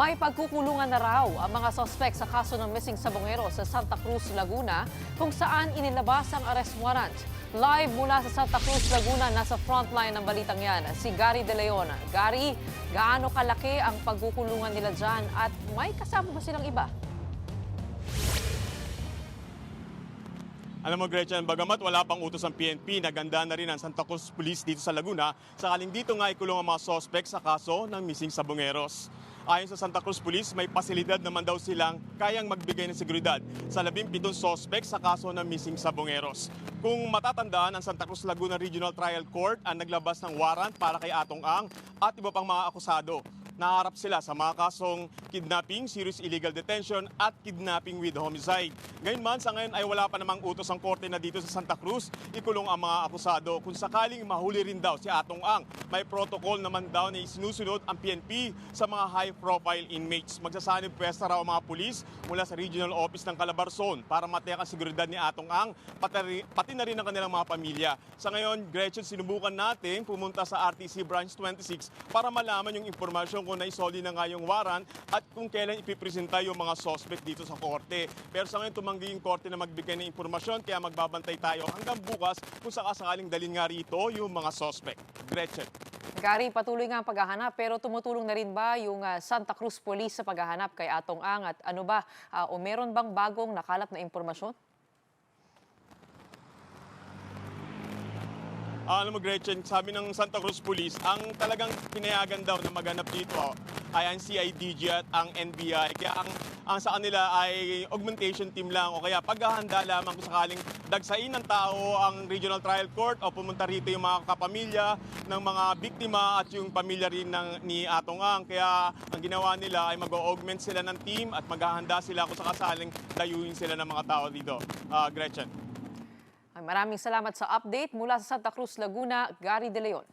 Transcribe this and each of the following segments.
May pagkukulungan na raw ang mga sospek sa kaso ng missing sabongero sa Santa Cruz, Laguna, kung saan inilabas ang arrest warrant. Live mula sa Santa Cruz, Laguna, nasa frontline ng balitang yan, si Gary De Leon. Gary, gaano kalaki ang pagkukulungan nila dyan at may kasama ba silang iba? Alam mo, Gretchen, bagamat wala pang utos ang PNP, naganda na rin ang Santa Cruz Police dito sa Laguna, sakaling dito nga ikulong ang mga sospek sa kaso ng missing sabongeros. Ayon sa Santa Cruz Police, may pasilidad naman daw silang kayang magbigay ng seguridad sa 17 sospek sa kaso ng missing sabongeros. Kung matatandaan, ang Santa Cruz Laguna Regional Trial Court ang naglabas ng warrant para kay Atong Ang at iba pang mga akusado. Naharap sila sa mga kasong kidnapping, serious illegal detention at kidnapping with homicide. Gayunman, sa ngayon ay wala pa namang utos ang korte na dito sa Santa Cruz ikulong ang mga akusado. Kung sakaling mahuli rin daw si Atong Ang, may protocol naman daw na isinusunod ang PNP sa mga high-profile inmates. Magsasanib pwesta raw ang mga pulis mula sa Regional Office ng Calabarzon para matiyak ang seguridad ni Atong Ang, pati na rin ang kanilang mga pamilya. Sa ngayon, Gretchen, sinubukan natin pumunta sa RTC Branch 26 para malaman yung impormasyon kung naisoli na nga yung warrant at kung kailan ipipresenta yung mga suspect dito sa korte. Pero sa ngayon tumanggi yung korte na magbigay ng impormasyon kaya magbabantay tayo hanggang bukas kung sakasakaling dalhin nga rito yung mga suspect. Gretchen. Gary, patuloy nga ang paghahanap pero tumutulong na rin ba yung Santa Cruz Police sa paghahanap kay Atong Ang at ano ba o meron bang bagong nakalap na impormasyon? Alam mo, Gretchen, sabi ng Santa Cruz Police, ang talagang pinayagan daw na maganap dito ay ang CIDG at ang NBI. Kaya ang sa kanila ay augmentation team lang o kaya paghahanda lamang kung sakaling dagsain ng tao ang Regional Trial Court o pumunta rito yung mga kapamilya ng mga biktima at yung pamilya rin ni Atong Ang. Kaya ang ginawa nila ay mag-augment sila ng team at maghahanda sila kung sakaling dayuhin sila ng mga tao dito. Gretchen. Maraming salamat sa update mula sa Santa Cruz, Laguna, Gary De Leon.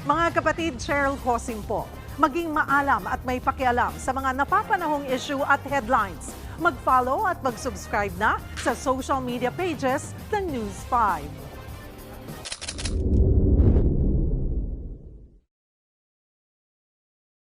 Mga kapatid, Cheryl Hosing po, maging maalam at may pakialam sa mga napapanahong issue at headlines. Mag-follow at mag-subscribe na sa social media pages ng News 5.